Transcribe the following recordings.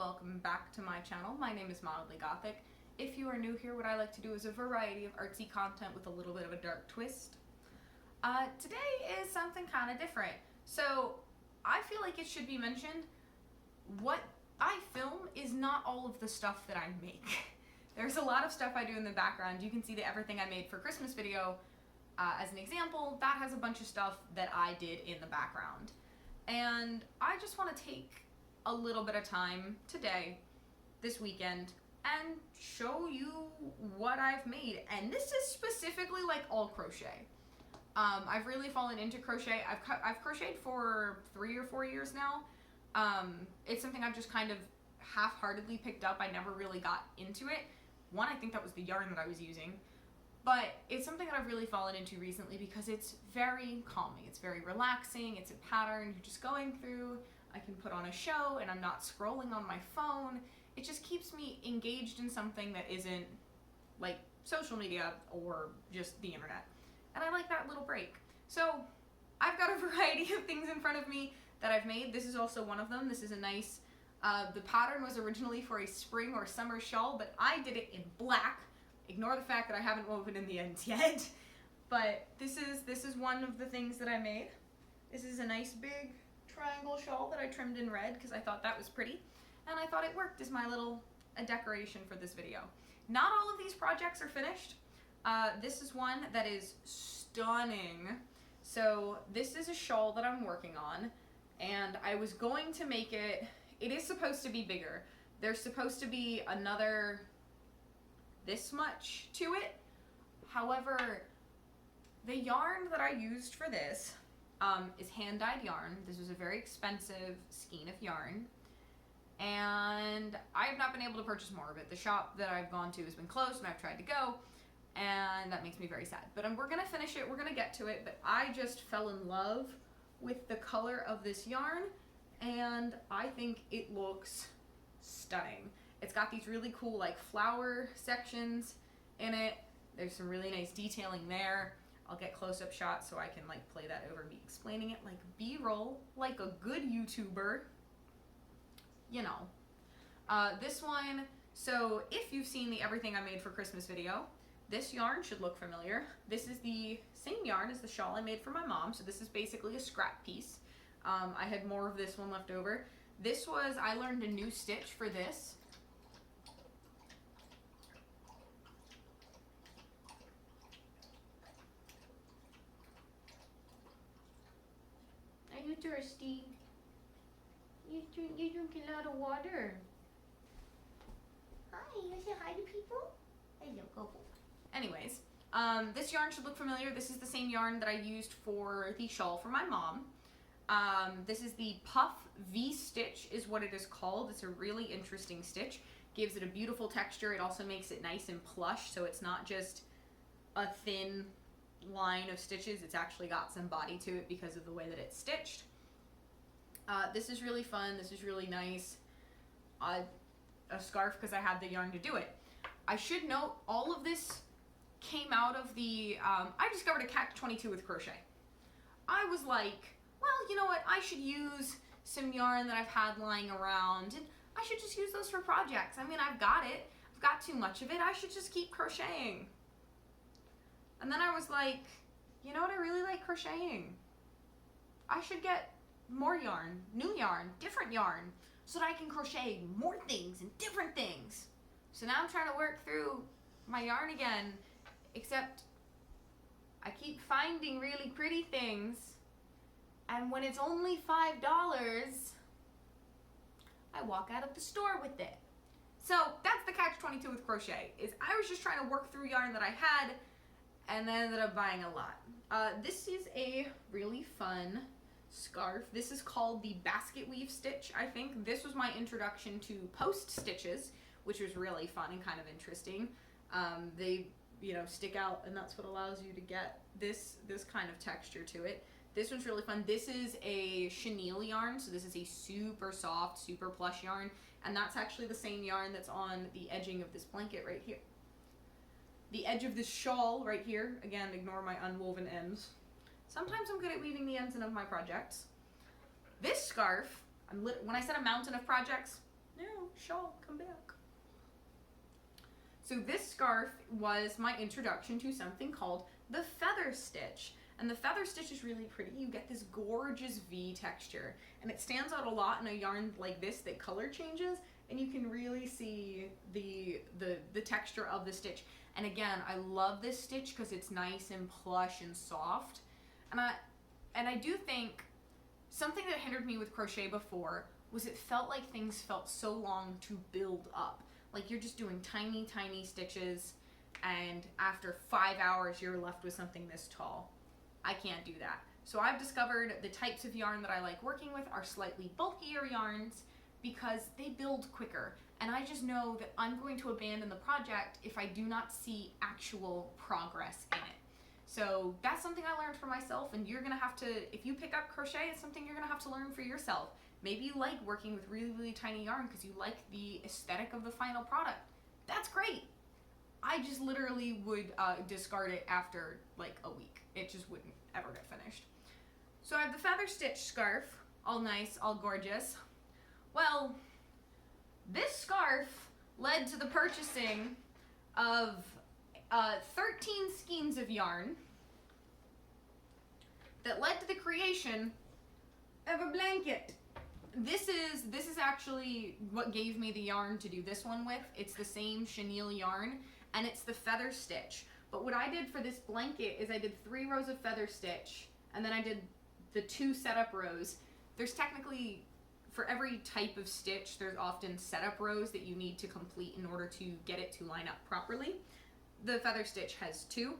welcome back to my channel. My name is Mildly Gothic. If you are new here, what I like to do is a variety of artsy content with a little bit of a dark twist. Today is something kind of different. So I feel like it should be mentioned, what I film is not all of the stuff that I make. There's a lot of stuff I do in the background. You can see the everything I made for Christmas video as an example. That has a bunch of stuff that I did in the background. And I just want to take a little bit of time today, this weekend, and show you what I've made. And this is specifically like all crochet. I've really fallen into crochet. I've crocheted for 3 or 4 years now. It's something I've just kind of half-heartedly picked up. I never really got into it. One, I think that was the yarn that I was using. But it's something that I've really fallen into recently because it's very calming. It's very relaxing. It's a pattern you're just going through. I can put on a show and I'm not scrolling on my phone. It just keeps me engaged in something that isn't like social media or just the internet. And I like that little break. So I've got a variety of things in front of me that I've made. This is also one of them. This is a nice, the pattern was originally for a spring or summer shawl, but I did it in black. Ignore the fact that I haven't woven in the ends yet. But this is one of the things that I made. This is a nice big triangle shawl that I trimmed in red because I thought that was pretty. And I thought it worked as my little decoration for this video. Not all of these projects are finished. This is one that is stunning. So this is a shawl that I'm working on. And I was going to make it, it is supposed to be bigger. There's supposed to be another this much to it. However, the yarn that I used for this is hand-dyed yarn. This was a very expensive skein of yarn, and I have not been able to purchase more of it. The shop that I've gone to has been closed and I've tried to go, and that makes me very sad. But we're gonna finish it, we're gonna get to it, but I just fell in love with the color of this yarn, and I think it looks stunning. It's got these really cool like flower sections in it. There's some really nice detailing there. I'll get close-up shots so I can like play that over me explaining it like B-roll, like a good YouTuber. You know. This one, so if you've seen the Everything I Made for Christmas video, this yarn should look familiar. This is the same yarn as the shawl I made for my mom, so this is basically a scrap piece. I had more of this one left over. This was, I learned a new stitch for this. Are you thirsty? You drink a lot of water. Hi, you say hi to people? Hello, go. Anyways, this yarn should look familiar. This is the same yarn that I used for the shawl for my mom. This is the Puff V-stitch is what it is called. It's a really interesting stitch. Gives it a beautiful texture. It also makes it nice and plush, so it's not just a thin line of stitches. It's actually got some body to it because of the way that it's stitched. This is really fun. This is really nice. A scarf because I had the yarn to do it. I should note all of this came out of the, I discovered a catch-22 with crochet. I was like, well, you know what, I should use some yarn that I've had lying around, and I should just use those for projects. I mean, I've got it. I've got too much of it. I should just keep crocheting. And then I was like, you know what, I really like crocheting. I should get more yarn, new yarn, different yarn, so that I can crochet more things and different things. So now I'm trying to work through my yarn again, except I keep finding really pretty things, and when it's only $5, I walk out of the store with it. So that's the catch-22 with crochet, is I was just trying to work through yarn that I had, and then ended up buying a lot. This is a really fun scarf. This is called the basket weave stitch, I think. This was my introduction to post stitches, which was really fun and kind of interesting. They, you know, stick out, and that's what allows you to get this kind of texture to it. This one's really fun. This is a chenille yarn, so this is a super soft, super plush yarn, and that's actually the same yarn that's on the edging of this blanket right here. The edge of this shawl right here, again, ignore my unwoven ends. Sometimes I'm good at weaving the ends of my projects. This scarf, when I said a mountain of projects, No, shawl, come back. So this scarf was my introduction to something called the feather stitch. And the feather stitch is really pretty. You get this gorgeous V texture. And it stands out a lot in a yarn like this that color changes. And you can really see the texture of the stitch. And again, I love this stitch because it's nice and plush and soft. And I do think something that hindered me with crochet before was it felt like things felt so long to build up. Like you're just doing tiny, tiny stitches, and after 5 hours, you're left with something this tall. I can't do that. So I've discovered the types of yarn that I like working with are slightly bulkier yarns because they build quicker. And I just know that I'm going to abandon the project if I do not see actual progress in it. So that's something I learned for myself, and you're gonna have to, if you pick up crochet, it's something you're gonna have to learn for yourself. Maybe you like working with really, really tiny yarn because you like the aesthetic of the final product. That's great. I just literally would discard it after like a week. It just wouldn't ever get finished. So I have the feather stitch scarf, all nice, all gorgeous. Well, this scarf led to the purchasing of 13 skeins of yarn that led to the creation of a blanket. This is actually what gave me the yarn to do this one with. It's the same chenille yarn, and it's the feather stitch. But what I did for this blanket is I did 3 rows of feather stitch, and then I did the 2 setup rows. There's technically, for every type of stitch, there's often setup rows that you need to complete in order to get it to line up properly. The feather stitch has 2,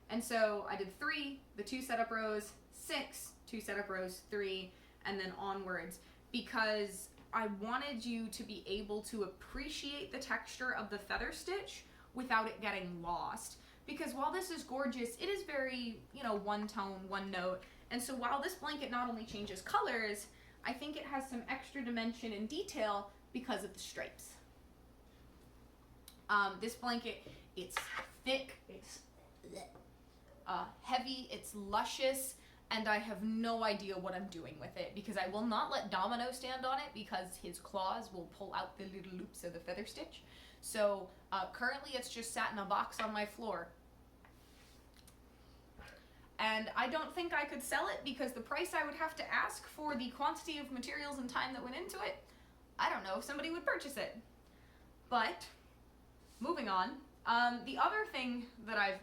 and so I did 3, the 2 setup rows, 6, 2 setup rows, 3, and then onwards, because I wanted you to be able to appreciate the texture of the feather stitch without it getting lost. Because while this is gorgeous, it is very, one tone, one note. And so while this blanket not only changes colors, I think it has some extra dimension and detail because of the stripes. This blanket, it's thick, it's heavy, it's luscious, and I have no idea what I'm doing with it because I will not let Domino stand on it because his claws will pull out the little loops of the feather stitch. So currently it's just sat in a box on my floor. And I don't think I could sell it because the price I would have to ask for the quantity of materials and time that went into it, I don't know if somebody would purchase it. But, moving on, the other thing that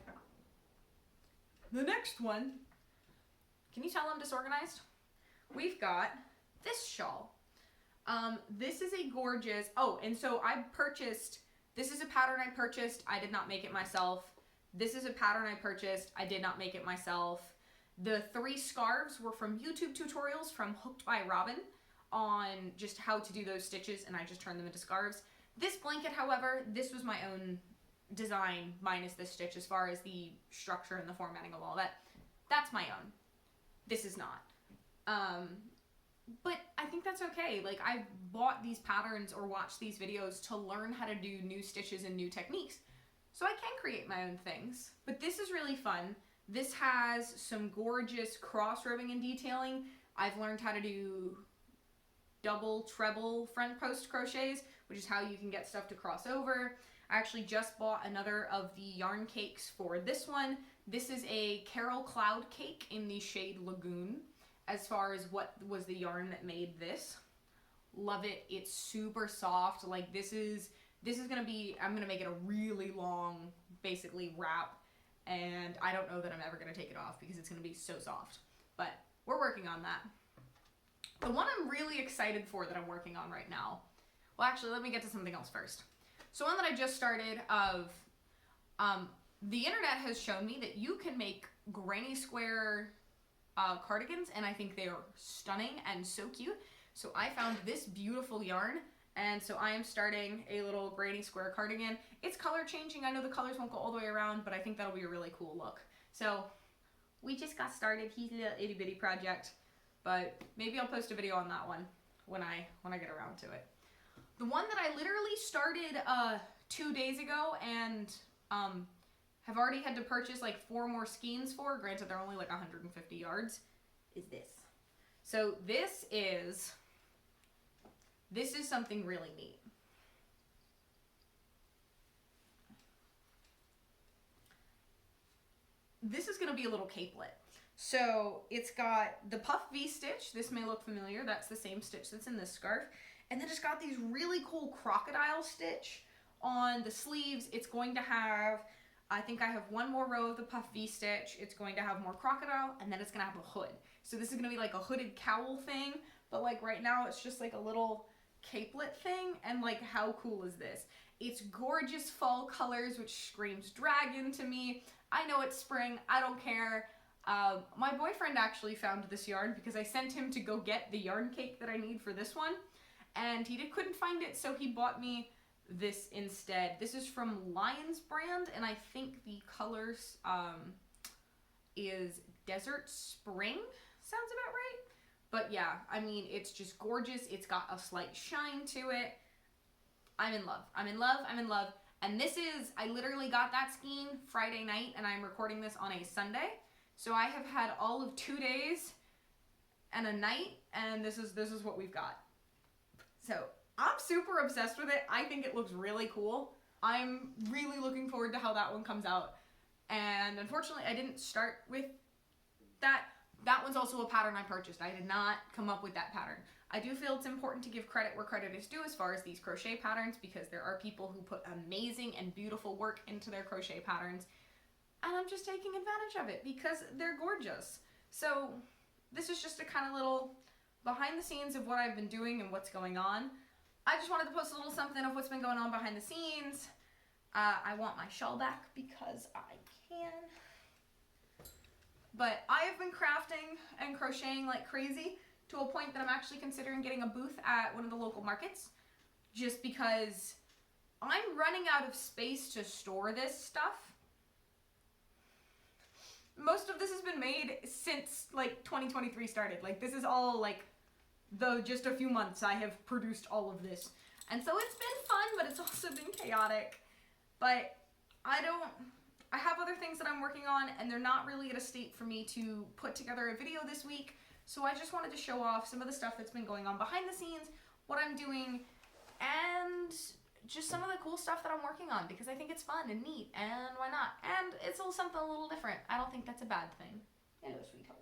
the next one, can you tell I'm disorganized? We've got this shawl. This is a gorgeous, and so this is a pattern I purchased, I did not make it myself. This is a pattern I purchased, I did not make it myself. The 3 scarves were from YouTube tutorials from Hooked by Robin on just how to do those stitches, and I just turned them into scarves. This blanket, however, this was my own design minus this stitch as far as the structure and the formatting of all that. That's my own. This is not. But I think that's okay. Like, I bought these patterns or watched these videos to learn how to do new stitches and new techniques. So I can create my own things. But this is really fun. This has some gorgeous cross ribbing and detailing. I've learned how to do double, treble front post crochets, which is how you can get stuff to cross over. I actually just bought another of the yarn cakes for this one. This is a Carol Cloud cake in the shade Lagoon, as far as what was the yarn that made this. Love it. It's super soft. Like, this is gonna be, I'm gonna make it a really long, basically, wrap, and I don't know that I'm ever gonna take it off because it's gonna be so soft. But we're working on that. The one I'm really excited for that I'm working on right now, well, actually, let me get to something else first. So one that I just started the internet has shown me that you can make granny square cardigans, and I think they are stunning and so cute. So I found this beautiful yarn, and so I am starting a little granny square cardigan. It's color changing. I know the colors won't go all the way around, but I think that'll be a really cool look. So we just got started. He's a little itty bitty project, but maybe I'll post a video on that one when I get around to it. The one that I literally started 2 days ago and have already had to purchase like 4 more skeins for, granted they're only like 150 yards, is this. So this is this is something really neat. This is going to be a little capelet. So it's got the puff V-stitch. This may look familiar. That's the same stitch that's in this scarf. And then it's got these really cool crocodile stitch on the sleeves. It's going to have, I think I have one more row of the puff V-stitch. It's going to have more crocodile, and then it's going to have a hood. So this is going to be like a hooded cowl thing, but like right now it's just like a little capelet thing. And like, how cool is this? It's gorgeous fall colors, which screams dragon to me. I know it's spring. I don't care. My boyfriend actually found this yarn because I sent him to go get the yarn cake that I need for this one, and he couldn't find it, so he bought me this instead. This is from Lion's brand, and I think the colors is Desert Spring. Sounds about right. But yeah, I mean, it's just gorgeous. It's got a slight shine to it. I'm in love. I'm in love. I'm in love. And this is, I literally got that skein Friday night, and I'm recording this on a Sunday. So I have had all of 2 days and a night, and this is what we've got. So I'm super obsessed with it. I think it looks really cool. I'm really looking forward to how that one comes out. And unfortunately, I didn't start with that. That one's also a pattern I purchased. I did not come up with that pattern. I do feel it's important to give credit where credit is due as far as these crochet patterns, because there are people who put amazing and beautiful work into their crochet patterns. And I'm just taking advantage of it because they're gorgeous. So this is just a kind of little behind the scenes of what I've been doing and what's going on. I just wanted to post a little something of what's been going on behind the scenes. I want my shawl back because I can. But I have been crafting and crocheting like crazy to a point that I'm actually considering getting a booth at one of the local markets, just because I'm running out of space to store this stuff. Most of this has been made since like 2023 started. Like, this is all like just a few months I have produced all of this. And so it's been fun, but it's also been chaotic. But I have other things that I'm working on, and they're not really at a state for me to put together a video this week. So I just wanted to show off some of the stuff that's been going on behind the scenes, what I'm doing, and just some of the cool stuff that I'm working on, because I think it's fun and neat, and why not? And it's a little something a little different. I don't think that's a bad thing. Hello, sweetheart.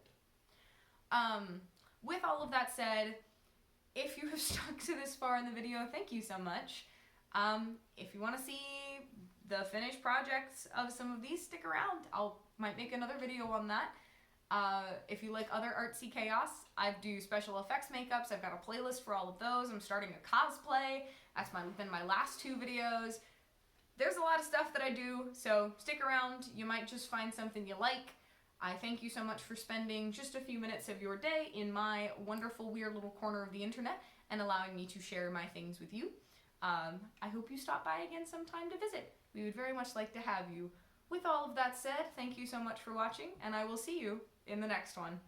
With all of that said, if you have stuck to this far in the video, thank you so much. If you want to see the finished projects of some of these, stick around. Might make another video on that. If you like other artsy chaos, I do special effects makeups. I've got a playlist for all of those. I'm starting a cosplay. That's been my last 2 videos. There's a lot of stuff that I do, so stick around. You might just find something you like. I thank you so much for spending just a few minutes of your day in my wonderful, weird little corner of the internet and allowing me to share my things with you. I hope you stop by again sometime to visit. We would very much like to have you. With all of that said, thank you so much for watching, and I will see you in the next one.